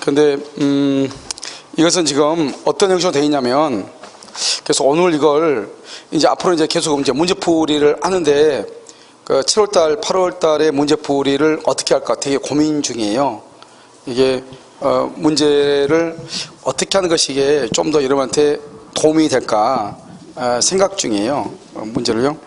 근데 이것은 지금 어떤 형식으로 되어 있냐면, 그래서 오늘 이걸 이제 앞으로 이제 계속 이제 문제풀이를 하는데, 그 7월달, 8월달에 문제풀이를 어떻게 할까 되게 고민 중이에요. 이게 문제를 어떻게 하는 것이 이게 좀 더 여러분한테 도움이 될까 생각 중이에요. 문제를요.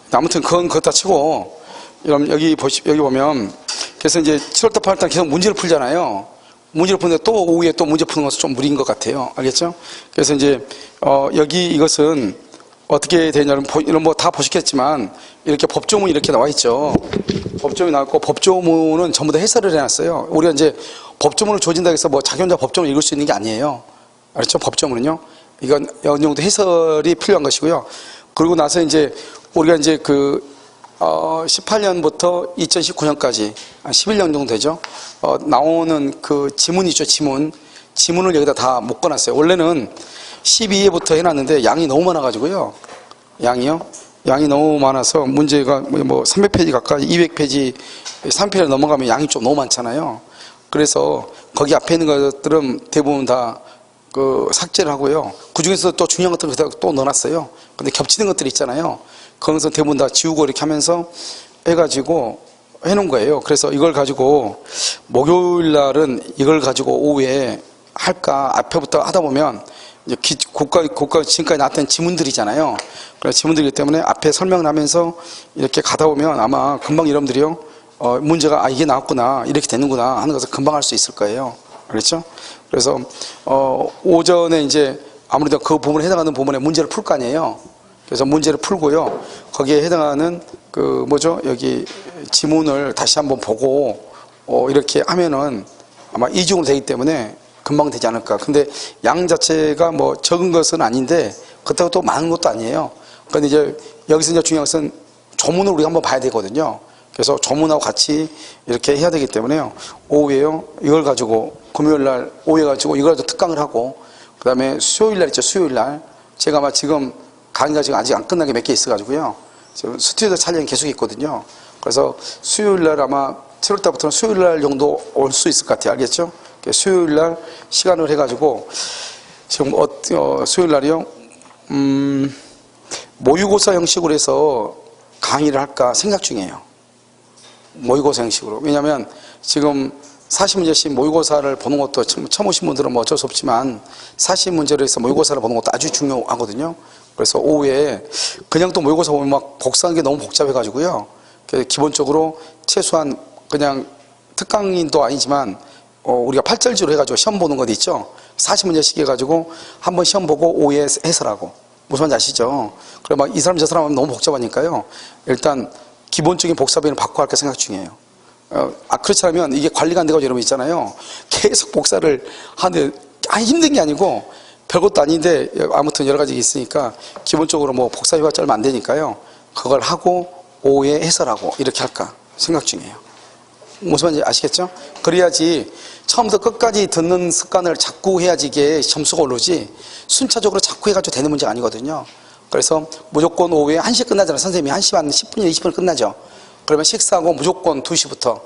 아무튼 그건 그렇다 치고, 여기 보면, 그래서 이제 7월달, 8월달 계속 문제를 풀잖아요. 문제를 푸는데 또 오후에 또 문제 푸는 것은 좀 무리인 것 같아요. 알겠죠? 그래서 이제 여기 이것은 어떻게 되냐면, 이런 뭐 다 보셨겠지만 이렇게 법조문이 이렇게 나와 있죠. 법조문이 나왔고, 법조문은 전부 다 해설을 해놨어요. 우리가 이제 법조문을 조진다 해서 뭐 자기 혼자 법조문을 읽을 수 있는 게 아니에요. 알겠죠? 법조문은요. 이건 어느 정도 해설이 필요한 것이고요. 그리고 나서 이제 우리가 이제 18년부터 2019년까지 한 11년 정도 되죠. 나오는 그 지문이 있죠. 지문을 여기다 다 묶어놨어요. 원래는 12회부터 해놨는데 양이 너무 많아가지고요. 양이 너무 많아서 문제가 뭐 300페이지 가까이 200페이지 3페이지를 넘어가면 양이 좀 너무 많잖아요. 그래서 거기 앞에 있는 것들은 대부분 다 삭제를 하고요. 그 중에서 또 중요한 것들을 또 넣어놨어요. 근데 겹치는 것들이 있잖아요. 그것은 대부분 다 지우고 이렇게 하면서 해가지고 해놓은 거예요. 그래서 이걸 가지고 목요일 날은 이걸 가지고 오후에 할까, 앞에부터 하다 보면 이제 고가 지금까지 나왔던 지문들이잖아요. 그래서 지문들이기 때문에 앞에 설명을 하면서 이렇게 가다 보면 아마 금방 여러분들이요, 문제가 이게 나왔구나, 이렇게 되는구나 하는 것을 금방 할 수 있을 거예요. 그렇죠? 그래서 오전에 이제 아무래도 그 부분에 해당하는 부분에 문제를 풀 거 아니에요. 그래서 문제를 풀고요. 거기에 해당하는 여기 지문을 다시 한번 보고 이렇게 하면은 아마 이중으로 되기 때문에 금방 되지 않을까. 근데 양 자체가 뭐 적은 것은 아닌데 그렇다고 또 많은 것도 아니에요. 그런데 이제 여기서 이제 중요한 것은 조문을 우리가 한번 봐야 되거든요. 그래서 조문하고 같이 이렇게 해야 되기 때문에요. 오후에요. 이걸 가지고 금요일 날 오후에 가지고 이걸 가지고 특강을 하고, 그 다음에 수요일 날 있죠. 수요일 날 제가 아마 지금 강의가 지금 아직 안 끝난 게 몇 개 있어가지고요. 지금 스튜디오 촬영이 계속 있거든요. 그래서 수요일 날 아마 7월달부터는 수요일 날 정도 올 수 있을 것 같아요. 알겠죠? 수요일 날 시간을 해가지고 지금 수요일 날이요. 모의고사 형식으로 해서 강의를 할까 생각 중이에요. 모의고사 형식으로. 왜냐하면 지금 40문제씩 모의고사를 보는 것도 처음 오신 분들은 뭐 어쩔 수 없지만 40문제로 해서 모의고사를 보는 것도 아주 중요하거든요. 그래서 오후에 그냥 또 모의고사 보면 막 복사하는 게 너무 복잡해가지고요. 기본적으로 최소한 그냥 특강인도 아니지만 우리가 8절지로 해가지고 시험 보는 것 있죠. 40문제씩 해가지고 한번 시험 보고 오후에 해설하고. 무슨 말인지 아시죠? 그래 막 이 사람 저 사람 하면 너무 복잡하니까요. 일단 기본적인 복사비는 받고 할까 생각 중이에요. 그렇지 않으면 이게 관리가 안 되고 여러분 있잖아요. 계속 복사를 하는데 힘든 게 아니고 별것도 아닌데 아무튼 여러 가지 있으니까 기본적으로 뭐 복사비가 얼마 안 되니까요. 그걸 하고 오후에 해설하고 이렇게 할까 생각 중이에요. 무슨 말인지 아시겠죠? 그래야지 처음부터 끝까지 듣는 습관을 자꾸 해야지 이게 점수가 오르지 순차적으로 자꾸 해가지고 되는 문제가 아니거든요. 그래서 무조건 오후에 1시에 끝나잖아요. 선생님이 1시 반 10분이나 20분 끝나죠. 그러면 식사하고 무조건 2시부터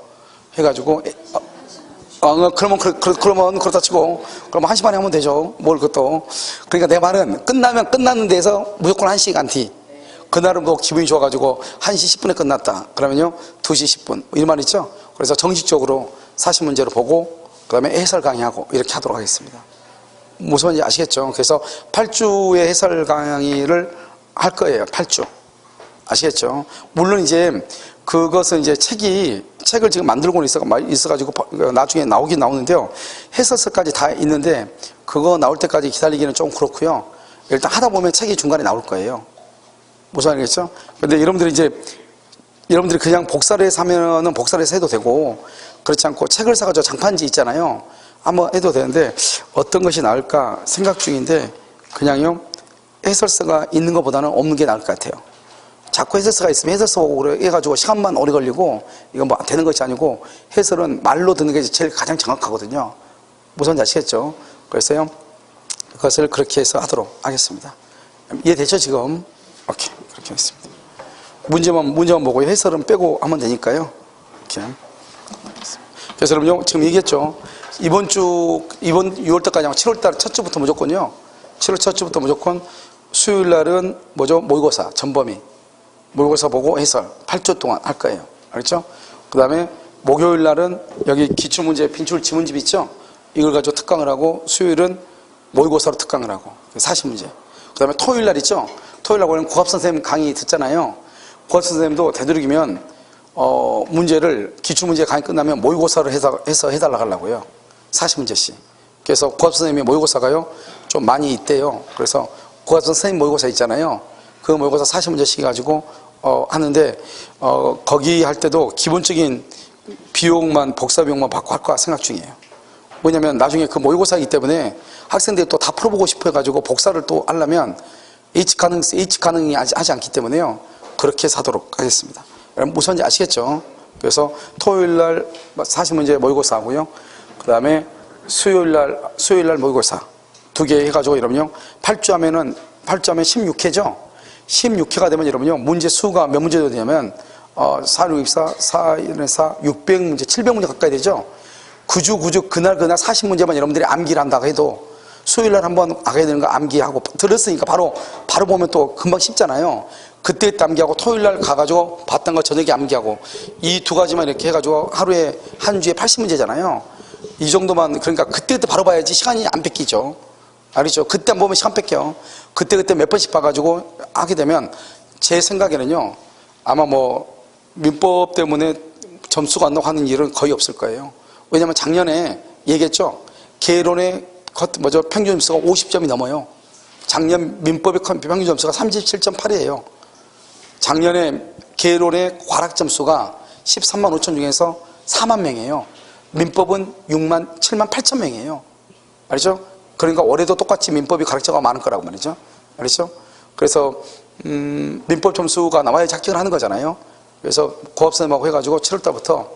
해가지고 그러면 그렇다 치고 그러면 1시 반에 하면 되죠. 뭘 그것도. 그러니까 내 말은 끝나면 끝나는 데서 무조건 1시간 뒤. 그날은 뭐 기분이 좋아가지고 1시 10분에 끝났다. 그러면요 2시 10분 이 말 있죠. 그래서 정식적으로 40문제를 보고 그 다음에 해설 강의하고 이렇게 하도록 하겠습니다. 무슨 말인지 아시겠죠? 그래서 8주의 해설 강의를 할 거예요. 8주. 아시겠죠? 물론 이제 그것은 이제 책을 지금 만들고 있어가지고 나중에 나오긴 나오는데요. 해설서까지 다 있는데 그거 나올 때까지 기다리기는 좀 그렇고요. 일단 하다 보면 책이 중간에 나올 거예요. 무슨 말이겠죠? 근데 여러분들이 그냥 복사를 해서 하면은 복사를 해서 해도 되고, 그렇지 않고 책을 사가지고 장판지 있잖아요. 한번 해도 되는데 어떤 것이 나을까 생각 중인데 그냥요 해설서가 있는 것보다는 없는 게 나을 것 같아요. 자꾸 해설서가 있으면 해설서 보고 해가지고 시간만 오래 걸리고 이건 뭐 되는 것이 아니고 해설은 말로 듣는 게 제일 가장 정확하거든요. 무슨 말인지 아시겠죠? 그래서요 그것을 그렇게 해서 하도록 하겠습니다. 이해되죠 지금? 오케이, 그렇게 하겠습니다. 문제만 보고 해설은 빼고 하면 되니까요. 이렇게. 그래서 여러분 지금 얘기했죠. 이번 6월달까지 하면 7월달 첫 주부터 무조건요. 7월 첫 주부터 무조건 수요일 날은 뭐죠? 모의고사, 전범위. 모의고사 보고 해설 8주 동안 할 거예요. 알겠죠? 그 다음에 목요일 날은 여기 기출문제, 빈출 지문집 있죠? 이걸 가지고 특강을 하고 수요일은 모의고사로 특강을 하고 40문제. 그 다음에 토요일 날 있죠? 토요일 날 원래 국합선생님 강의 듣잖아요. 국합선생님도 되도록이면 문제를 기출문제 강의 끝나면 모의고사를 해서 해달라고 하려고요. 40문제씩. 그래서 국합선생님이 모의고사가요 좀 많이 있대요. 그래서 국합선생님 모의고사 있잖아요. 그 모의고사 40문제씩 해가지고 하는데 거기 할 때도 기본적인 비용만 복사 비용만 받고 할 거라 생각 중이에요. 왜냐면 나중에 그 모의고사이기 때문에 학생들이 또 다 풀어보고 싶어 해가지고 복사를 또 하려면 H 가능이 하지 않기 때문에요. 그렇게 사도록 하겠습니다. 여러분 무슨지 아시겠죠? 그래서 토요일 날 40문제 모의고사 하고요. 그 다음에 수요일 날 모의고사 2개 해가지고 여러분요. 8주 하면 16회죠? 16회가 되면 여러분요. 문제 수가 몇 문제 되냐면 4, 6, 24, 4, 1, 4, 600문제, 700문제 가까이 되죠? 구주 그날 40문제만 여러분들이 암기를 한다고 해도 수요일 날 한번 하게 되는 거 암기하고 들었으니까 바로 보면 또 금방 쉽잖아요. 그때 암기하고 토요일 날 가가지고 봤던 거 저녁에 암기하고 이 두 가지만 이렇게 해가지고 하루에 한 주에 80문제잖아요. 이 정도만 그러니까 그때 바로 봐야지 시간이 안 뺏기죠. 알겠죠? 그때 안 보면 시간 뺏겨. 그때 몇 번씩 봐가지고 하게 되면 제 생각에는요. 아마 뭐 민법 때문에 점수가 안 나고 하는 일은 거의 없을 거예요. 왜냐면 작년에 얘기했죠. 개론의 평균 점수가 50점이 넘어요. 작년 민법의 평균 점수가 37.8이에요. 작년에 개론의 과락 점수가 13만 5천 중에서 4만 명이에요. 민법은 7만 8천 명이에요. 알죠? 그러니까 올해도 똑같이 민법이 가락자가 많을 거라고 말이죠. 알죠? 그래서 민법 점수가 나와야 합격을 하는 거잖아요. 그래서 고합선생님하고 해가지고 7월달부터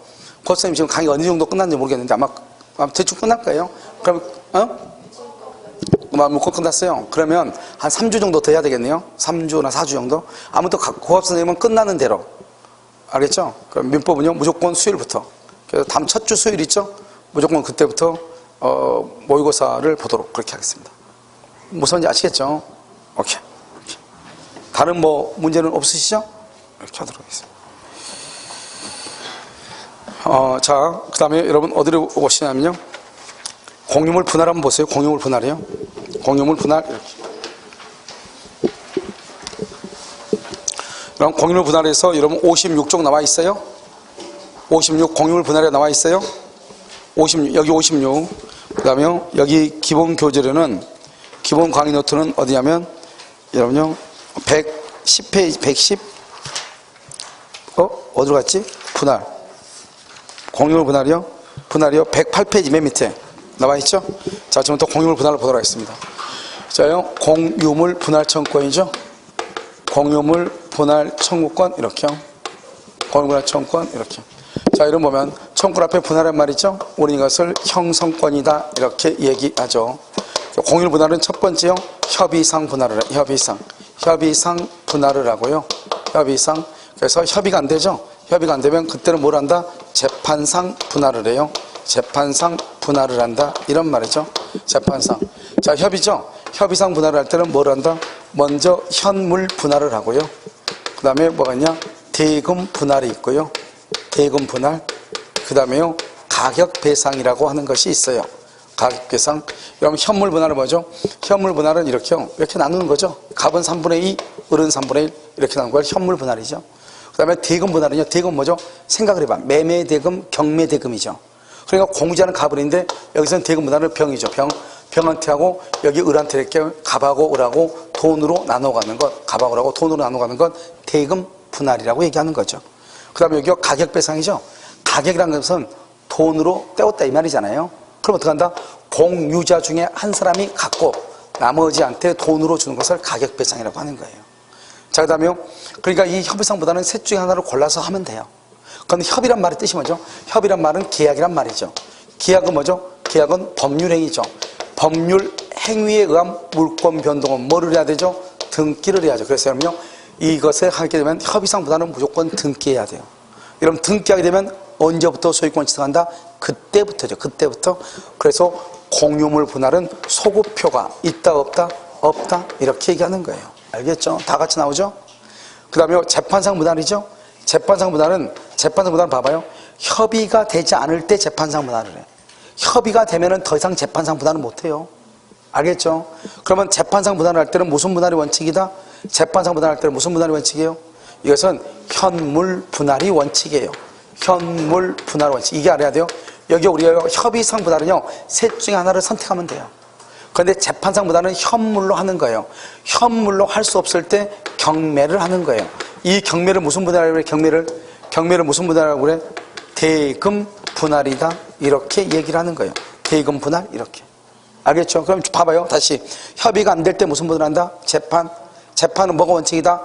고합선생님 지금 강의가 어느 정도 끝났는지 모르겠는데 아마 대충 끝날 거예요. 그럼 묻고 끝났어요. 그러면 한 3주 정도 더 해야 되겠네요. 3주나 4주 정도. 아무튼 고합선생님은 끝나는 대로. 알겠죠? 그럼 민법은요 무조건 수요일부터. 그래서 다음 첫 주 수요일 있죠? 무조건 그때부터 모의고사를 보도록 그렇게 하겠습니다. 무슨지 아시겠죠? 오케이. 다른 뭐 문제는 없으시죠? 이렇게 하도록 하겠습니다. 자, 그 다음에 여러분 어디로 오시냐면요. 공유물 분할 한번 보세요. 공유물 분할이요. 공유물 분할 이렇게. 그럼 공유물 분할에서 여러분 56쪽 나와 있어요. 56 공유물 분할에 나와 있어요. 56 여기 56. 그 다음에 여기 기본 교재로는 기본 강의 노트는 어디냐면 여러분요 110페이지 110 어디로 갔지? 분할 공유물 분할이요. 108페이지 맨 밑에 나와 있죠? 자, 지금부터 공유물 분할을 보도록 하겠습니다. 자요, 공유물 분할 청구권이죠? 공유물 분할 청구권, 이렇게요. 공유물 분할 청구권, 이렇게. 자, 이런 보면, 청구권 앞에 분할한 말이죠? 우리 이것을 형성권이다, 이렇게 얘기하죠. 공유물 분할은 첫 번째요, 협의상 분할을, 협의상 분할을 하고요. 협의상. 그래서 협의가 안 되죠? 협의가 안 되면 그때는 뭘 한다? 재판상 분할을 해요. 재판상 분할을 한다. 이런 말이죠. 재판상. 자, 협의죠? 협의상 분할을 할 때는 뭘 한다? 먼저 현물 분할을 하고요. 그 다음에 뭐가 있냐? 대금 분할이 있고요. 대금 분할. 그 다음에요. 가격 배상이라고 하는 것이 있어요. 가격 배상. 그럼 현물 분할은 뭐죠? 현물 분할은 이렇게요. 이렇게 나누는 거죠. 갑은 3분의 2, 을은 3분의 1. 이렇게 나누는 걸 현물 분할이죠. 그 다음에 대금 분할은요. 대금 뭐죠? 생각을 해봐. 매매 대금, 경매 대금이죠. 그러니까 공지하는 갑을인데 여기서는 대금 분할은 병이죠. 병한테 하고 여기 을한테 이렇게 갑하고 을하고 돈으로 나눠가는 것, 갑하고 을하고 돈으로 나눠가는 것 대금 분할이라고 얘기하는 거죠. 그 다음에 여기가 가격 배상이죠. 가격이라는 것은 돈으로 떼었다 이 말이잖아요. 그럼 어떻게 한다? 공유자 중에 한 사람이 갖고 나머지한테 돈으로 주는 것을 가격 배상이라고 하는 거예요. 자, 그 다음에요. 그러니까 이 협의상보다는 셋 중에 하나를 골라서 하면 돼요. 그런데 협의란 말의 뜻이 뭐죠? 협의란 말은 계약이란 말이죠. 계약은 뭐죠? 계약은 법률행위죠. 법률 행위에 의한 물권 변동은 뭐를 해야 되죠? 등기를 해야죠. 그래서 여러분요, 이것을 하게 되면 협의상보다는 무조건 등기해야 돼요. 여러분 등기하게 되면 언제부터 소유권을 취득한다? 그때부터죠. 그때부터. 그래서 공유물 분할은 소급표가 있다 없다? 없다. 이렇게 얘기하는 거예요. 알겠죠? 다 같이 나오죠? 그 다음에 재판상 분할이죠? 재판상 분할은 봐봐요. 협의가 되지 않을 때 재판상 분할을 해. 협의가 되면은 더 이상 재판상 분할은 못해요. 알겠죠? 그러면 재판상 분할을 할 때는 무슨 분할이 원칙이다? 재판상 분할할 때는 무슨 분할이 원칙이에요? 이것은 현물 분할이 원칙이에요. 현물 분할 원칙. 이게 알아야 돼요. 여기 우리가 협의상 분할은요, 셋 중에 하나를 선택하면 돼요. 그런데 재판상 분할은 현물로 하는 거예요. 현물로 할 수 없을 때 경매를 하는 거예요. 이 경매를 무슨 분할이라고 그래? 경매를 무슨 분할이라고 그래? 대금 분할이다. 이렇게 얘기를 하는 거예요. 대금 분할 이렇게. 알겠죠? 그럼 봐봐요. 다시 협의가 안 될 때 무슨 분할한다? 재판은 뭐가 원칙이다?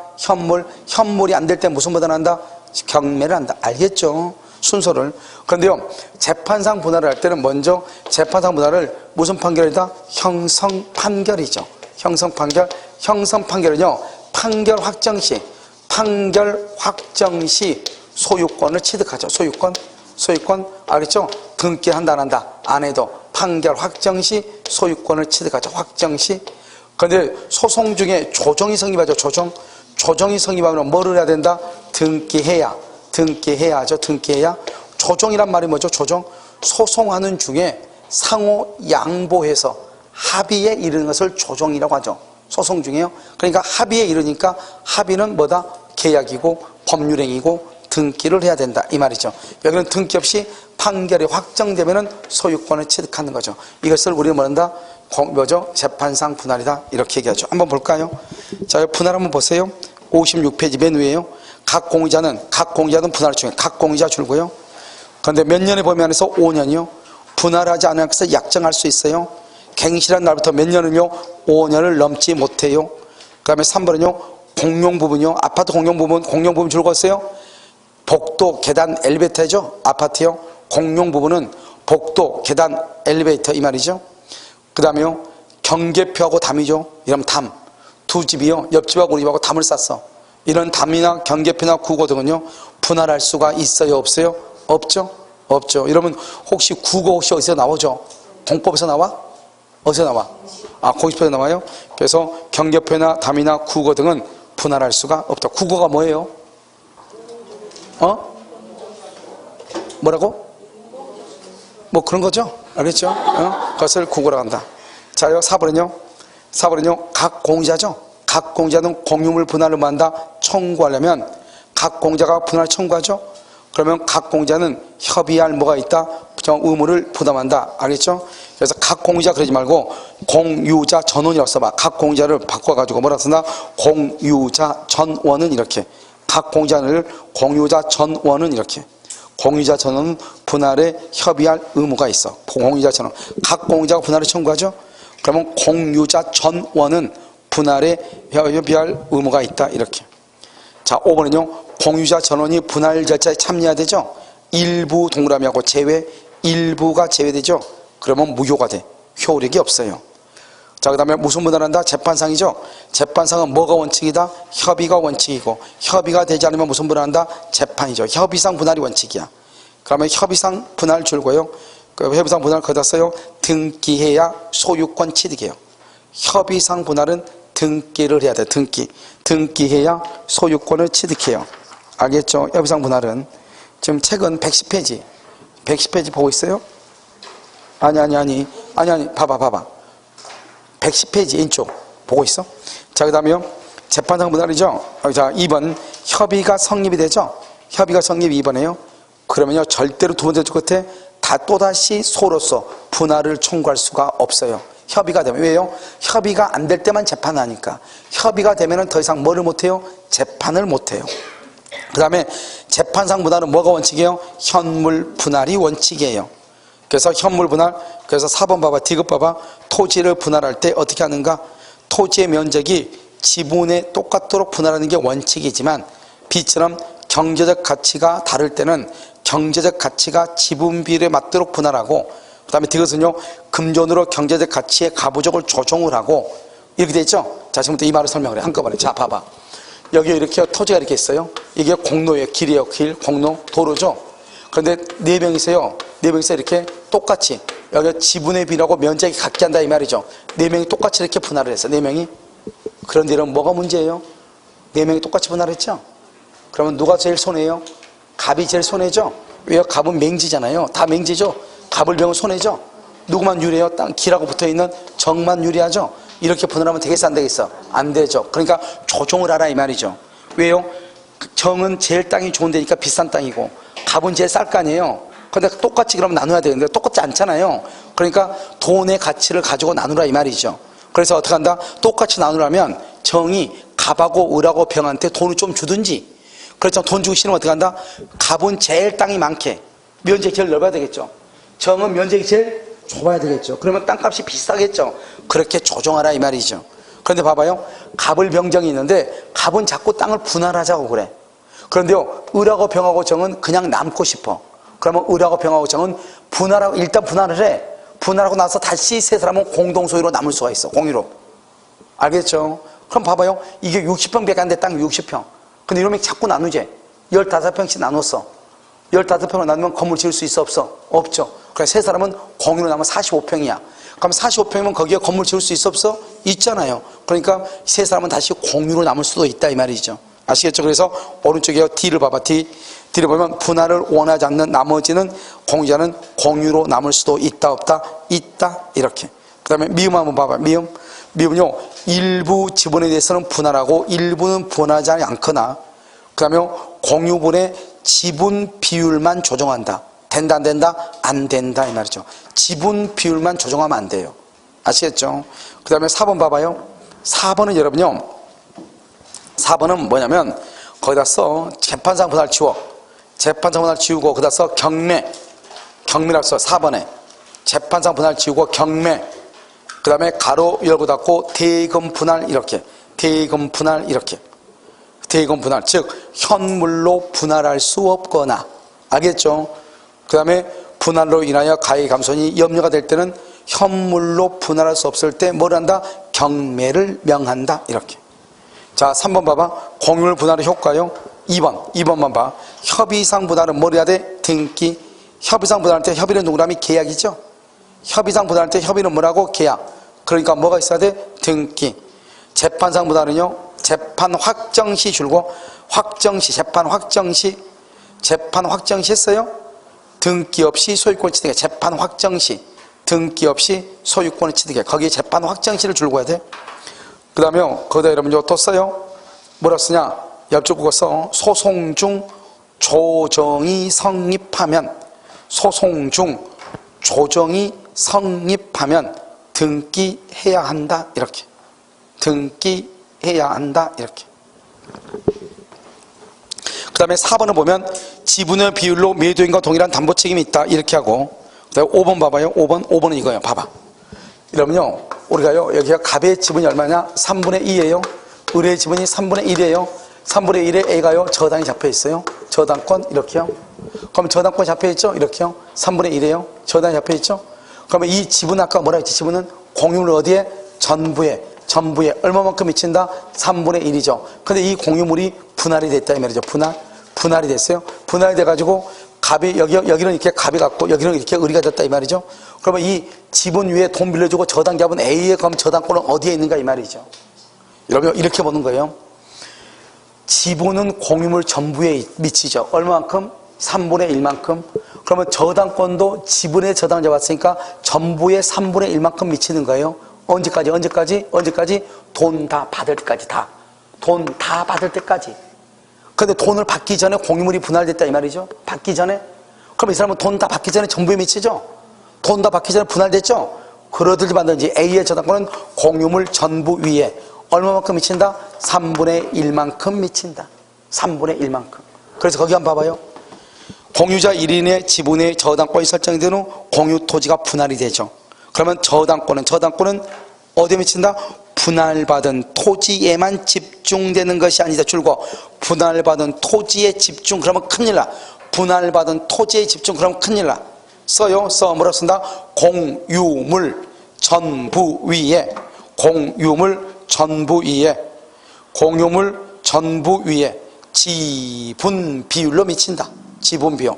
현물이 안 될 때 무슨 분할을 한다? 경매를 한다. 알겠죠? 순서를. 그런데요, 재판상 분할을 할 때는 먼저 재판상 분할을 무슨 판결이다? 형성 판결이죠. 형성 판결은요, 판결 확정 시 소유권을 취득하죠. 소유권 알겠죠? 등기한다 안 한다? 안 해도 판결 확정 시 소유권을 취득하죠. 확정 시. 그런데 소송 중에 조정이 성립하죠. 조정이 성립하면 뭐를 해야 된다? 등기해야죠. 등기해야. 조정이란 말이 뭐죠? 조정. 소송하는 중에 상호 양보해서 합의에 이르는 것을 조정이라고 하죠. 소송 중에요. 그러니까 합의에 이르니까 합의는 뭐다? 계약이고 법률행위고 등기를 해야 된다. 이 말이죠. 여기는 등기 없이 판결이 확정되면은 소유권을 취득하는 거죠. 이것을 우리는 뭐한다? 뭐죠? 재판상 분할이다. 이렇게 얘기하죠. 한번 볼까요? 자, 분할 한번 보세요. 56페이지 맨 위에요. 각 공유자는 분할 중에 각 공유자 줄고요. 그런데 몇 년의 범위 안에서 5년이요. 분할하지 않아서 약정할 수 있어요. 갱신한 날부터 몇 년은요? 5년을 넘지 못해요. 그 다음에 3번은요. 공용부분이요. 아파트 공용부분 줄었어요. 복도, 계단, 엘리베이터죠. 아파트요. 공용부분은 복도, 계단, 엘리베이터 이 말이죠. 그 다음에요. 경계표하고 담이죠. 이러면 담. 두 집이요. 옆집하고 우리 집하고 담을 쌌어. 이런 담이나 경계표나 구고 등은요. 분할할 수가 있어요? 없어요? 없죠? 이러면 혹시 구고 혹시 어디서 나오죠? 공법에서 나와? 어디서 나와? 공식표에서 나와요? 그래서 경계표나 담이나 구고 등은 분할할 수가 없다. 구고가 뭐예요? 뭐라고? 뭐 그런 거죠? 알겠죠? 그것을 구고라고 한다. 자요, 4번은요, 각 공유자죠? 각 공유자는 공유물 분할을 한다. 청구하려면 각 공유자가 분할 청구하죠? 그러면 각 공유자는 협의할 뭐가 있다? 의무를 부담한다. 알겠죠? 그래서 각 공유자 그러지 말고 공유자 전원이라고 써봐. 각 공유자를 바꿔가지고 뭐라고 쓴다? 공유자 전원은 이렇게. 각 공유자를 공유자 전원은 이렇게. 공유자 전원은 분할에 협의할 의무가 있어. 공유자 전원. 각 공유자가 분할을 청구하죠? 그러면 공유자 전원은 분할에 협의할 의무가 있다. 이렇게. 자, 5번은요. 공유자 전원이 분할 절차에 참여해야 되죠? 일부 동그라미하고 제외, 일부가 제외되죠? 그러면 무효가 돼. 효력이 없어요. 자, 그 다음에 무슨 분할한다? 재판상이죠? 재판상은 뭐가 원칙이다? 협의가 원칙이고, 협의가 되지 않으면 무슨 분할한다? 재판이죠. 협의상 분할이 원칙이야. 그러면 협의상 분할 줄고요. 그 협의상 분할 거기다 써요. 등기해야 소유권 취득이에요. 협의상 분할은 등기를 해야 돼. 등기해야 소유권을 취득해요. 알겠죠? 협의상 분할은. 지금 책은 110페이지 보고 있어요? 아니. 봐봐. 110페이지 왼쪽 보고 있어? 자, 그 다음에요. 재판상 분할이죠? 자, 2번. 협의가 성립이 되죠? 협의가 성립 2번이에요. 그러면요, 절대로 두 번째 끝에 또다시 소로서 분할을 청구할 수가 없어요. 협의가 되면. 왜요? 협의가 안 될 때만 재판을 하니까. 협의가 되면은 더 이상 뭐를 못해요? 재판을 못해요. 그 다음에 재판상 분할은 뭐가 원칙이에요? 현물 분할이 원칙이에요. 그래서 현물 분할, 그래서 4번 봐봐, 디귿 봐봐. 토지를 분할할 때 어떻게 하는가? 토지의 면적이 지분에 똑같도록 분할하는 게 원칙이지만 B처럼 경제적 가치가 다를 때는 경제적 가치가 지분 비율에 맞도록 분할하고, 그 다음에 디귿은요, 금전으로 경제적 가치의 가부족을 조정을 하고, 이렇게 돼 있죠? 자, 지금부터 이 말을 설명을 해. 한꺼번에. 자, 봐봐. 여기 이렇게 토지가 이렇게 있어요. 이게 공로예요. 길이에요. 길, 공로, 도로죠. 근데 네 명이서요. 네 명이서 이렇게 똑같이 여기 지분의 비라고 면적이 같게 한다 이 말이죠. 네 명이 똑같이 이렇게 분할을 했어. 네 명이. 그런데 이런 뭐가 문제예요? 네 명이 똑같이 분할했죠. 그러면 누가 제일 손해예요? 갑이 제일 손해죠. 왜요? 갑은 맹지잖아요. 다 맹지죠. 갑을 병은 손해죠. 누구만 유리해요? 땅 기라고 붙어있는 정만 유리하죠. 이렇게 분할하면 되겠어 안 되겠어? 안 되죠. 그러니까 조종을 하라 이 말이죠. 왜요? 정은 제일 땅이 좋은 데니까 비싼 땅이고 갑은 제일 쌀 거 아니에요. 근데 똑같이 그러면 나눠야 되는데 똑같지 않잖아요. 그러니까 돈의 가치를 가지고 나누라 이 말이죠. 그래서 어떻게 한다? 똑같이 나누려면 정이 갑하고 을하고 병한테 돈을 좀 주든지, 그렇죠. 돈 주기 싫으면 어떻게 한다? 갑은 제일 땅이 많게 면적이 제일 넓어야 되겠죠. 정은 면적이 제일 좁아야 되겠죠. 그러면 땅값이 비싸겠죠. 그렇게 조정하라 이 말이죠. 그런데 봐봐요. 갑을 병정이 있는데 갑은 자꾸 땅을 분할하자고 그래. 그런데요, 을하고 병하고 정은 그냥 남고 싶어. 그러면 을하고 병하고 정은 분할하고, 일단 분할을 해. 분할하고 나서 다시 세 사람은 공동 소유로 남을 수가 있어. 공유로. 알겠죠? 그럼 봐봐요. 이게 60평밖에 안 돼. 땅 60평. 근데 이러면 자꾸 나누지. 15평씩 나눴어. 15평을 나누면 건물 지을 수 있어 없어? 없죠. 그래서 세 사람은 공유로 나면 45평이야. 그럼 45평이면 거기에 건물 지을 수 있어 없어? 있잖아요. 그러니까 세 사람은 다시 공유로 남을 수도 있다 이 말이죠. 아시겠죠? 그래서 오른쪽에 D를 봐봐. D를 보면 분할을 원하지 않는 나머지는 공유자는 공유로 남을 수도 있다 없다? 있다. 이렇게. 그 다음에 미음 한번 봐봐. 미음은요, 일부 지분에 대해서는 분할하고 일부는 분할하지 않거나, 그 다음에 공유분의 지분 비율만 조정한다. 된다 안 된다? 안 된다 이 말이죠. 지분 비율만 조정하면 안 돼요. 아시겠죠? 그 다음에 4번 봐봐요. 4번은 여러분요, 4번은 뭐냐면 거기다 써 재판상 분할 지워. 재판상 분할 지우고 거기다 써 경매라고 써. 4번에 재판상 분할 지우고 경매, 그 다음에 가로 열고 닫고 대금 분할 이렇게. 대금 분할 이렇게. 대금 분할, 즉 현물로 분할할 수 없거나. 알겠죠? 그 다음에 분할로 인하여 가액 감손이 염려가 될 때는 현물로 분할할 수 없을 때 뭘 한다? 경매를 명한다 이렇게. 자, 3번 봐봐. 공유물 분할의 효과요. 2번만 봐. 협의상 분할은 뭘 해야 돼? 등기. 협의상 분할할 때 협의는 동그라미 계약이죠. 협의상 분할할 때 협의는 뭐라고? 계약. 그러니까 뭐가 있어야 돼? 등기. 재판상 분할은요, 재판 확정시 줄고, 확정시, 재판 확정시 했어요? 등기 없이 소유권 취득해. 재판 확정시, 등기 없이 소유권을 취득해. 거기에 재판 확정시를 줄고 해야 돼. 그 다음에 거기다 여러분 또 써요. 뭐라 쓰냐? 옆쪽 그거 써. 소송 중 조정이 성립하면, 소송 중 조정이 성립하면 등기해야 한다 이렇게. 등기해야 한다 이렇게. 그 다음에 4번을 보면 지분의 비율로 매도인과 동일한 담보 책임이 있다 이렇게 하고, 그 다음에 5번 봐봐요. 5번은 이거예요. 봐봐. 이러면요, 우리가요, 여기가 갑의 지분이 얼마냐? 3분의 2예요. 을의 지분이 3분의 1이에요. 3분의 1에 A가요, 저당이 잡혀 있어요. 저당권 이렇게요. 그럼 저당권 잡혀 있죠? 이렇게요. 3분의 1이에요. 저당이 잡혀 있죠? 그러면 이 지분, 아까 뭐라 했지? 지분은 공유물 어디에? 전부에 얼마만큼 미친다? 3분의 1이죠. 근데 이 공유물이 분할이 됐다 이 말이죠. 분할이 됐어요. 분할이 돼가지고 갑이 여기는 이렇게 갑이 갖고 여기는 이렇게 을이 가졌다 이 말이죠. 그러면 이 지분 위에 돈 빌려주고 저당 잡은 A의 그럼 저당권은 어디에 있는가 이 말이죠. 여러분 이렇게 보는 거예요. 지분은 공유물 전부에 미치죠. 얼마만큼? 3분의 1만큼. 그러면 저당권도 지분에 저당 잡았으니까 전부의 3분의 1만큼 미치는 거예요. 언제까지? 돈 다 받을 때까지. 돈 다 받을 때까지. 근데 돈을 받기 전에 공유물이 분할됐다 이 말이죠. 받기 전에. 그럼 이 사람은 돈 다 받기 전에 전부에 미치죠. 돈 다 받기 전에 분할됐죠. 그러든지 말든지 A의 저당권은 공유물 전부 위에 얼마만큼 미친다? 3분의 1만큼 미친다. 3분의 1만큼. 그래서 거기 한번 봐봐요. 공유자 1인의 지분의 저당권이 설정된 후 공유 토지가 분할이 되죠. 그러면 저당권은 어디에 미친다? 분할받은 토지에만 집중되는 것이 아니다. 줄고 분할받은 토지에 집중. 그러면 큰일 나. 분할받은 토지에 집중. 그러면 큰일 나. 써요. 뭐라 쓴다? 공유물 전부 위에. 공유물 전부 위에 지분 비율로 미친다. 지분 비율.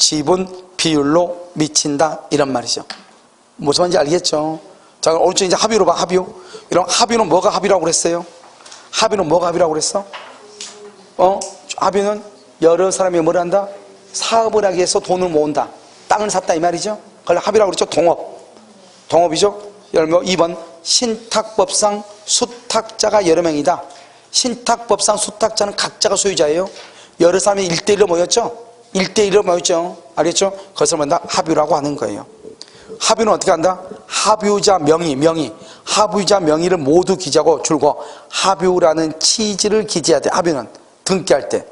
지분 비율로 미친다 이런 말이죠. 무슨 말인지 알겠죠? 자, 오른쪽 이제 합의로 봐. 합의. 이런 합의는 뭐가 합의라고 그랬어요? 합의는 뭐가 합의라고 그랬어? 합의는 여러 사람이 뭘 한다? 사업을 하기 위해서 돈을 모은다. 땅을 샀다 이 말이죠. 그걸 합의라고 그랬죠. 동업이죠. 2번 신탁법상 수탁자가 여러 명이다. 신탁법상 수탁자는 각자가 소유자예요. 여러 사람이 1대1로 모였죠. 1대1로 모였죠. 알겠죠? 그것을 뭔다? 합의라고 하는 거예요. 합의는 어떻게 한다? 합의자 명의 합의자 명의를 모두 기재하고 줄고 합의라는 취지를 기재해야 돼. 합의는 등기할 때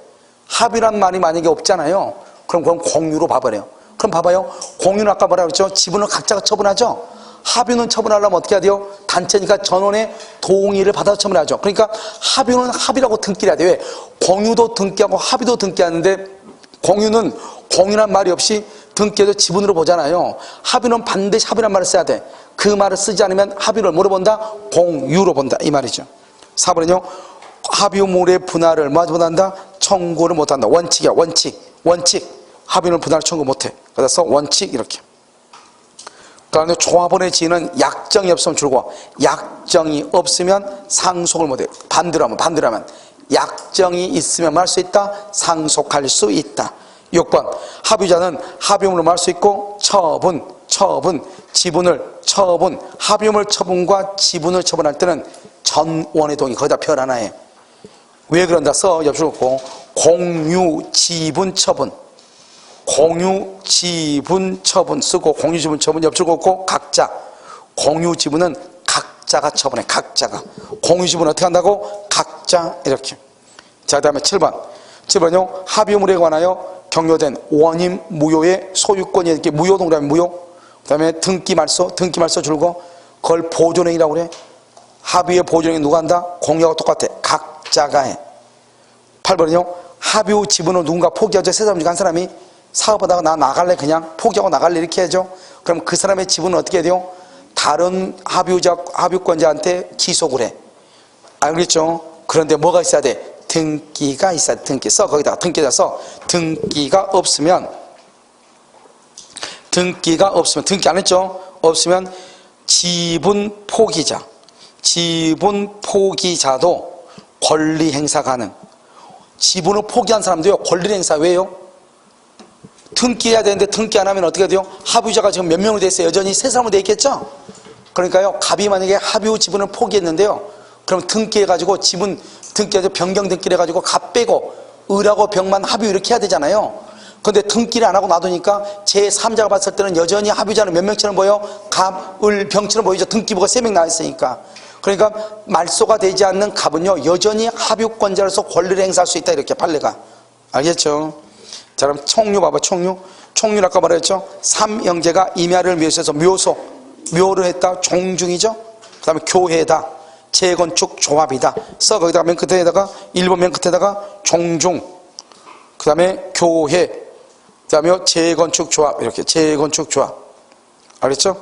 합의란 말이 만약에 없잖아요. 그럼 그건 공유로 봐버려요. 그럼 봐봐요. 공유는 아까 뭐라 그랬죠? 지분을 각자가 처분하죠. 합의는 처분하려면 어떻게 해야 돼요? 단체니까 전원의 동의를 받아서 처분하죠. 그러니까 합의는 합의라고 등기를 해야 돼요. 왜? 공유도 등기하고 합의도 등기하는데 공유는 공유란 말이 없이 등기해서 지분으로 보잖아요. 합의는 반드시 합의란 말을 써야 돼. 그 말을 쓰지 않으면 합의를 뭐로 본다? 공유로 본다 이 말이죠. 4번은요. 합의물의 분할을 뭐하지 못한다? 청구를 못한다. 원칙이야. 원칙. 합의는 분할 청구 못해. 그래서 원칙 이렇게. 그다음에 조합원의 지위는 약정이 없으면 줄고 약정이 없으면 상속을 못해. 반대로 하면 약정이 있으면 말 수 있다. 상속할 수 있다. 6번 합의자는 합의물을 말 수 있고 처분 합의물 처분과 지분을 처분할 때는 전원의 동의 거기다 별 하나에 왜 그런다 써 옆줄 긋고 공유 지분 처분 쓰고 공유 지분 처분 옆줄 긋고 각자 공유 지분은 각자가 처분해. 각자가 공유 지분은 어떻게 한다고? 각자 이렇게. 자, 그다음에 7번요. 합의물에 관하여 경료된 원임 무효의 소유권이 이렇게 무효 동그라미 무효. 그다음에 등기 말소 줄고 그걸 보존행위라고 그래. 합의의 보존행위 누가 한다? 공유하고 똑같아. 각자가 해. 8번은요. 합의 후 지분을 누군가 포기하죠. 세 사람 중 한 사람이 사업하다가 나 나갈래 그냥 포기하고 나갈래 이렇게 해야죠. 그럼 그 사람의 지분은 어떻게 해야 돼요? 다른 합의권자한테 기속을 해. 알겠죠? 그런데 뭐가 있어야 돼? 등기가 있어야 돼. 등기 써. 거기다가 등기다 써. 등기가 없으면 등기 안 했죠? 없으면 지분 포기자도 권리 행사 가능. 지분을 포기한 사람도요 권리 행사. 왜요? 등기해야 되는데 등기 안 하면 어떻게 돼요? 합의자가 지금 몇 명으로 돼 있어요? 여전히 세 사람으로 돼 있겠죠? 그러니까요 갑이 만약에 합의 후 지분을 포기했는데요 그럼 등기해가지고 지분 등기해서 변경 등기를 해가지고 갑 빼고 을하고 병만 합의 이렇게 해야 되잖아요. 근데 등기를 안 하고 놔두니까 제3자가 봤을 때는 여전히 합의자는 몇 명처럼 보여? 갑, 을, 병처럼 보이죠. 등기부가 3명 나와 있으니까. 그러니까 말소가 되지 않는 갑은요 여전히 합의권자로서 권리를 행사할 수 있다. 이렇게 판례가. 알겠죠? 자, 그럼 총류 봐봐. 총류는 아까 말했죠. 삼형제가 임야를 묘소해서 묘를 했다. 종중이죠. 그 다음에 교회다. 재건축 조합이다. 써. 거기다가 맨 끝에다가 1번 맨 끝에다가 종중, 그 다음에 교회, 그 다음에 재건축 조합. 이렇게 재건축 조합. 알겠죠?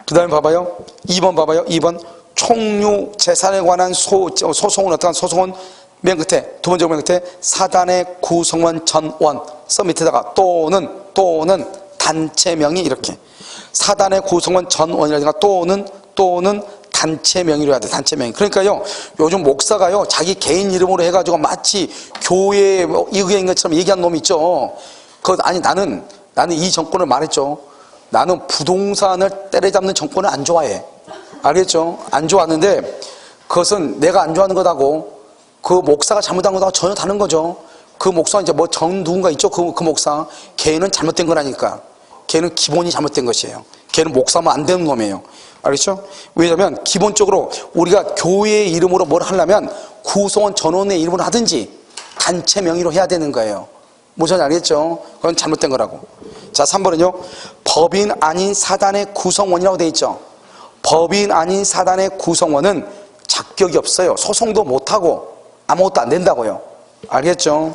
그 다음에 봐봐요. 2번 봐봐요. 2번 총류 재산에 관한 소송은 어떠한 소송은 맨 끝에 두 번째 맨 끝에 사단의 구성원 전원 써. 밑에다가 또는 단체명의 이렇게 사단의 구성원 전원이라든가 또는 단체 명의로 해야 돼. 단체 명의. 그러니까요 요즘 목사가요 자기 개인 이름으로 해가지고 마치 교회 의회인 것처럼 얘기한 놈이 있죠. 아니 나는 이 정권을 말했죠. 나는 부동산을 때려잡는 정권을 안 좋아해. 알겠죠? 안 좋아하는데 그것은 내가 안 좋아하는 거다고 그 목사가 잘못한 거다고 전혀 다른 거죠. 그 목사 이제 뭐 누군가 있죠. 그 목사 걔는 잘못된 거라니까. 걔는 기본이 잘못된 것이에요. 걔는 목사면 안 되는 놈이에요. 알겠죠? 왜냐면 기본적으로 우리가 교회의 이름으로 뭘 하려면 구성원 전원의 이름으로 하든지 단체 명의로 해야 되는 거예요. 무슨 알겠죠? 그건 잘못된 거라고. 자, 3번은요. 법인 아닌 사단의 구성원이라고 돼 있죠. 법인 아닌 사단의 구성원은 자격이 없어요. 소송도 못하고 아무것도 안 된다고요. 알겠죠?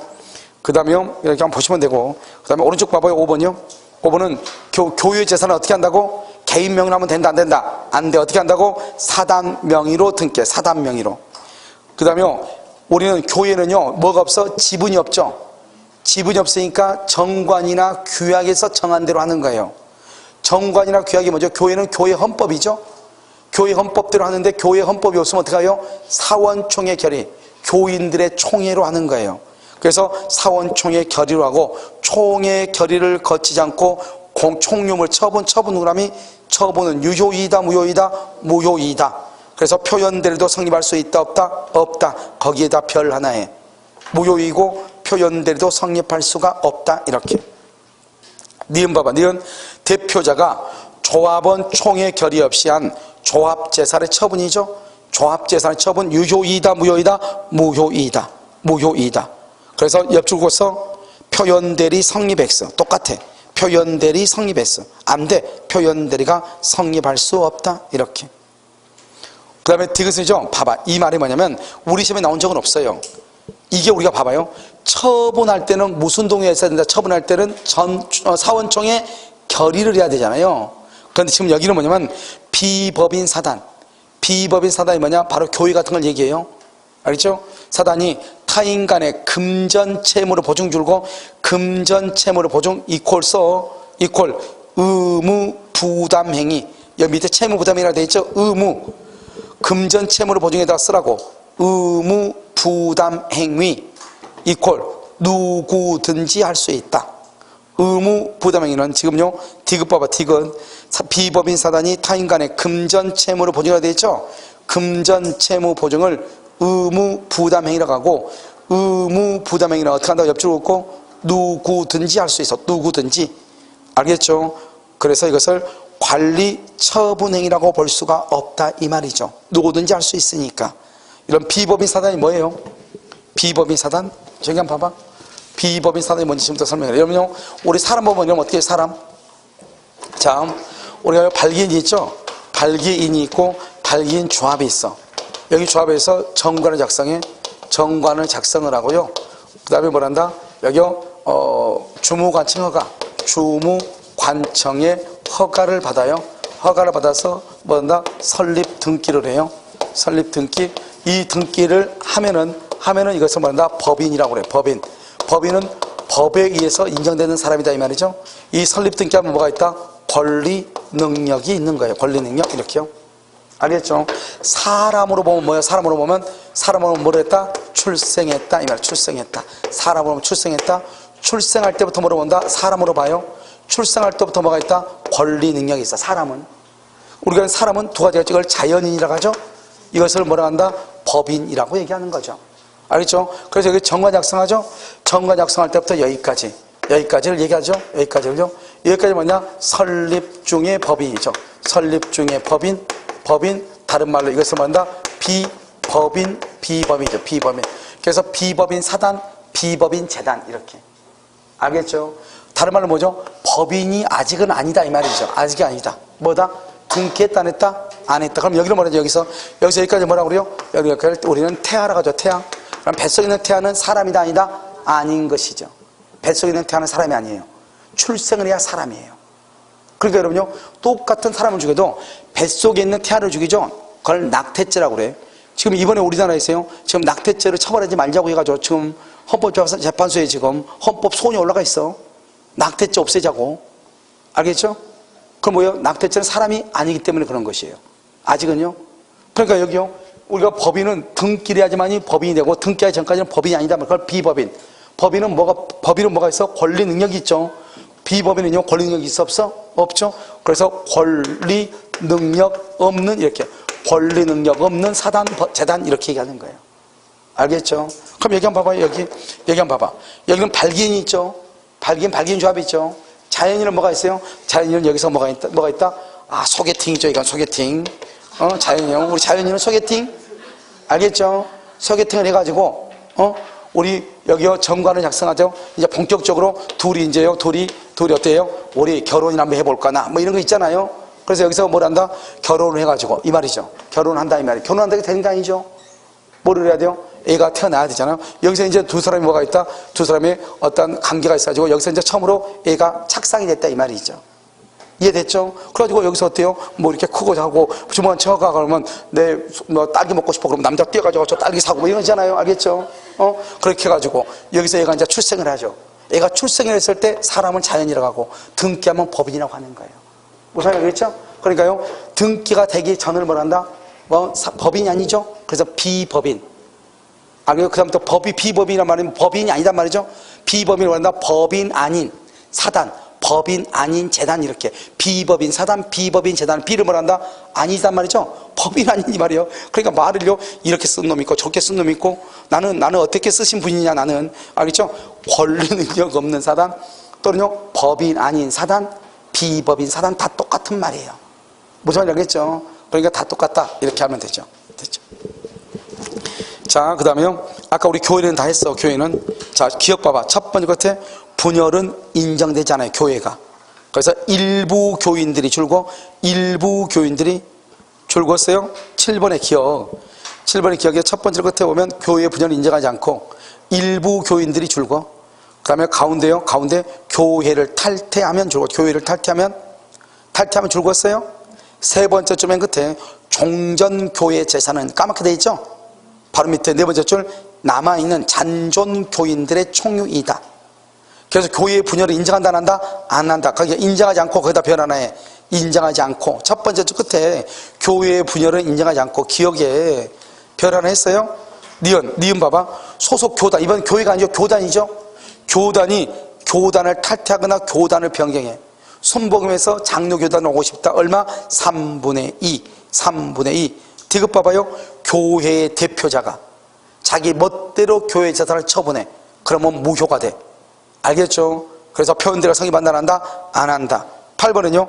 그 다음에 이렇게 한번 보시면 되고, 그 다음에 오른쪽 봐봐요. 5번이요. 5번은 교회 재산을 어떻게 한다고? 개인 명의로 하면 된다, 안 된다? 안 돼. 어떻게 한다고? 사단 명의로 등기해. 사단 명의로. 그 다음에 우리는 교회는요 뭐가 없어? 지분이 없죠. 지분이 없으니까 정관이나 규약에서 정한 대로 하는 거예요. 정관이나 규약이 뭐죠? 교회는 교회 헌법이죠. 교회 헌법대로 하는데 교회 헌법이 없으면 어떻게 해요? 사원총회 결의, 교인들의 총회로 하는 거예요. 그래서 사원총회 결의로 하고, 총회 결의를 거치지 않고 총유물 처분 누구람이 처분은 유효이다 무효이다? 무효이다. 그래서 표현대로도 성립할 수 있다 없다? 없다. 거기에다 별 하나에 무효이고 표현대로도 성립할 수가 없다. 이렇게. 니은 봐봐. 니은 대표자가 조합원 총회 결의 없이 한 조합재산의 처분이죠. 조합재산의 처분 유효이다 무효이다? 무효이다. 무효이다. 그래서 옆줄 긋어서 표현대리 성립했어. 똑같아. 표현대리 성립했어. 안 돼. 표현대리가 성립할 수 없다. 이렇게. 그 다음에 디귿이죠. 봐봐. 이 말이 뭐냐면 우리 시험에 나온 적은 없어요. 이게 우리가 봐봐요. 처분할 때는 무슨 동의가 있어야 된다. 처분할 때는 사원총회 결의를 해야 되잖아요. 그런데 지금 여기는 뭐냐면 비법인 사단. 비법인 사단이 뭐냐? 바로 교회 같은 걸 얘기해요. 알겠죠? 사단이 타인 간의 금전 채무를 보증 줄고, 금전 채무를 보증 이퀄 의무 부담 행위. 여기 밑에 채무 부담이라고 되어 있죠? 의무. 금전 채무를 보증에다 쓰라고. 의무 부담 행위 이퀄 누구든지 할 수 있다. 의무 부담 행위는 지금요, 디귿 봐봐. 디귿. 비법인 사단이 타인 간의 금전 채무를 보증하게 되어 있죠? 금전 채무 보증을 의무 부담 행위라고 하고, 의무 부담 행위는 어떻게 한다고 옆줄 긋고 누구든지 할 수 있어. 누구든지. 알겠죠? 그래서 이것을 관리 처분 행위라고 볼 수가 없다 이 말이죠. 누구든지 할 수 있으니까. 이런 비법인 사단이 뭐예요? 비법인 사단? 저기 한번 봐봐. 비법인 사단이 뭔지 지금부터 설명해요. 여러분요, 우리 사람 보면 이러면 어떻게 해요? 사람? 자, 우리가 발기인이 있죠? 발기인이 있고 발기인 조합이 있어. 여기 조합에서 정관을 작성해. 정관을 작성을 하고요. 그 다음에 뭐란다? 여기요, 주무관청 허가. 주무관청의 허가를 받아요. 허가를 받아서 뭐한다? 설립 등기를 해요. 설립 등기. 이 등기를 하면은 이것을 뭐한다? 법인이라고 그래. 법인. 법인은 법에 의해서 인정되는 사람이다 이 말이죠. 이 설립 등기하면 뭐가 있다? 권리 능력이 있는 거예요. 권리 능력 이렇게요. 알겠죠? 사람으로 보면 뭐예요? 사람으로 보면 뭐를 했다? 출생했다 이 말. 출생했다. 사람으로 보면 출생했다. 출생할 때부터 뭐로 본다? 사람으로 봐요. 출생할 때부터 뭐가 있다? 권리 능력이 있어. 사람은. 우리가 사람은 두 가지가 이걸 자연인이라고 하죠. 이것을 뭐라 한다? 법인이라고 얘기하는 거죠. 알겠죠? 그래서 여기 정관 작성하죠? 정관 작성할 때부터 여기까지를 얘기하죠? 여기까지를요? 여기까지 뭐냐? 설립 중의 법인이죠. 설립 중의 법인, 다른 말로 이것을 뭐한다? 비법인이죠. 비법인. 그래서 비법인 사단, 비법인 재단, 이렇게. 알겠죠? 다른 말로 뭐죠? 법인이 아직은 아니다, 이 말이죠. 아직이 아니다. 뭐다? 등기했다, 안 했다? 안 했다. 그럼 여기를 뭐라죠? 여기서 여기까지 뭐라고 그래요? 여기까지 우리는 태아라고 하죠. 태아. 그럼 뱃속에 있는 태아는 사람이다, 아니다? 아닌 것이죠. 뱃속에 있는 태아는 사람이 아니에요. 출생을 해야 사람이에요. 그러니까 여러분요, 똑같은 사람을 죽여도 뱃속에 있는 태아를 죽이죠. 그걸 낙태죄라고 그래. 지금 이번에 우리나라에서요, 지금 낙태죄를 처벌하지 말자고 해가지고 지금 헌법재판소에 지금 헌법 소원이 올라가 있어. 낙태죄 없애자고. 알겠죠? 그럼 뭐예요? 낙태죄는 사람이 아니기 때문에 그런 것이에요. 아직은요. 그러니까 여기요, 우리가 법인은 등기를 해야지만이 법인이 되고, 등기하기 전까지는 법인이 아니다. 그걸 비법인. 법인은 뭐가 있어? 권리 능력이 있죠. 비법인은요, 권리 능력이 있어? 없어? 없죠. 그래서 권리 능력 없는, 이렇게 권리 능력 없는 사단, 재단, 이렇게 얘기하는 거예요. 알겠죠? 그럼 여기 한번 봐봐요. 여기 한번 봐봐. 여기는 발기인이 있죠. 발기인 조합이 있죠. 자연인은 뭐가 있어요? 자연인은 여기서 뭐가 있다? 아, 소개팅이죠. 이건 소개팅. 자연인은, 우리 자연인은 소개팅. 알겠죠? 소개팅을 해가지고, 우리 여기요, 정관을 작성하죠. 이제 본격적으로 둘이 어때요? 우리 결혼이나 한번 해볼까나, 뭐 이런 거 있잖아요. 그래서 여기서 뭘 한다? 결혼을 해가지고, 이 말이죠. 결혼을 한다, 이 말이에요. 결혼한다고 되는 게 아니죠. 뭐를 해야 돼요? 애가 태어나야 되잖아요. 여기서 이제 두 사람이 뭐가 있다? 두 사람의 어떤 관계가 있어가지고, 여기서 이제 처음으로 애가 착상이 됐다, 이 말이죠. 이해됐죠? 그래가지고 여기서 어때요? 뭐 이렇게 크고 자고, 주머니 쳐가 그러면 뭐 딸기 먹고 싶어. 그러면 남자 뛰어가지고 저 딸기 사고 뭐 이런 거잖아요. 알겠죠? 그렇게 해가지고, 여기서 얘가 이제 출생을 하죠. 애가 출생했을 때 사람은 자연이라고 하고 등기하면 법인이라고 하는 거예요. 무슨 말이겠죠? 그러니까요, 등기가 되기 전을 뭐란다? 법인이 아니죠? 그래서 비법인. 그 다음부터 비법인이란 말은 법인이 아니단 말이죠? 비법인이라고 한다. 법인 아닌 사단, 법인 아닌 재단, 이렇게. 비법인 사단, 비법인 재단. 비를 뭐란다? 아니단 말이죠? 법인 아닌 이 말이에요. 그러니까 말을요, 이렇게 쓴 놈이 있고 저렇게 쓴 놈이 있고, 나는 어떻게 쓰신 분이냐, 나는. 알겠죠? 권리 능력 없는 사단, 또는요, 법인 아닌 사단, 비법인 사단, 다 똑같은 말이에요. 무슨 말인지 알겠죠? 그러니까 다 똑같다, 이렇게 하면 되죠. 됐죠? 자, 그 다음에요, 아까 우리 교회는 다 했어. 교회는. 자, 기억 봐봐. 첫 번째 끝에 분열은 인정되지 않아요, 교회가. 그래서 일부 교인들이 줄고 일부 교인들이 줄었어요. 7번의 기억. 7번의 기억의 첫 번째 끝에 보면 교회의 분열을 인정하지 않고 일부 교인들이 줄고, 그 다음에 가운데요, 가운데 교회를 탈퇴하면 줄고, 교회를 탈퇴하면 줄었어요. 세 번째 맨 끝에 종전교회 재산은 까맣게 돼 있죠? 바로 밑에 네 번째 줄, 남아있는 잔존 교인들의 총유이다. 그래서 교회의 분열을 인정한다, 안 한다? 안 한다. 거기에 인정하지 않고 거기다 별 하나 해. 인정하지 않고. 첫 번째 줄 끝에 교회의 분열을 인정하지 않고 기억에 별 하나 했어요. 니은 봐봐. 소속 교단. 이번 교회가 아니죠, 교단이죠. 교단을 탈퇴하거나 교단을 변경해. 순복음에서 장로교단 오고 싶다. 얼마? 3분의 2. 디귿 봐봐요. 교회의 대표자가 자기 멋대로 교회 재산을 처분해. 그러면 무효가 돼. 알겠죠? 그래서 표현대로 성립한다, 안 한다? 안 한다. 8번은요,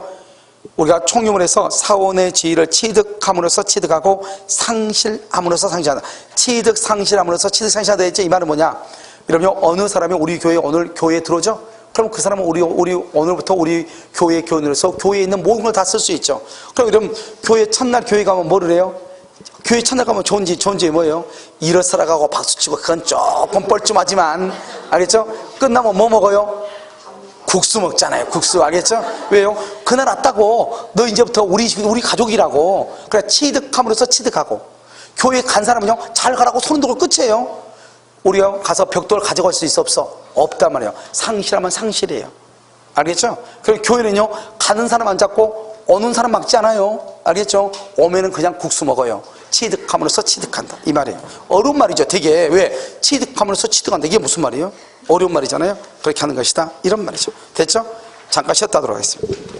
우리가 총용을 해서 사원의 지위를 취득함으로써 취득하고 상실함으로써 상실한다. 취득 상실함으로써 취득 상실한다 했지? 이 말은 뭐냐? 여러분요, 어느 사람이 우리 교회에 오늘 교회에 들어오죠? 그럼 그 사람은 우리 오늘부터 우리 교회 교인으로서 교회에 있는 모든 걸 다 쓸 수 있죠. 그럼 여러분, 교회 첫날 교회 가면 뭐를 해요? 교회 첫날 가면 좋은지 뭐예요? 일어 살아가고 박수치고, 그건 조금 뻘쭘하지만, 알겠죠? 끝나면 뭐 먹어요? 국수 먹잖아요. 국수. 알겠죠? 왜요? 그날 왔다고. 너 이제부터 우리 가족이라고. 그래, 취득함으로써 취득하고. 교회 간 사람은요, 잘 가라고 손 들고 끝이에요. 우리가 가서 벽돌 가져갈 수 있어, 없어? 없단 말이에요. 상실하면 상실이에요. 알겠죠? 그리고 교회는요, 가는 사람 안 잡고 오는 사람 막지 않아요. 알겠죠? 오면은 그냥 국수 먹어요. 취득함으로써 취득한다, 이 말이에요. 어려운 말이죠, 되게. 왜? 취득함으로써 취득한다. 이게 무슨 말이에요? 어려운 말이잖아요. 그렇게 하는 것이다, 이런 말이죠. 됐죠? 잠깐 쉬었다 하도록 하겠습니다.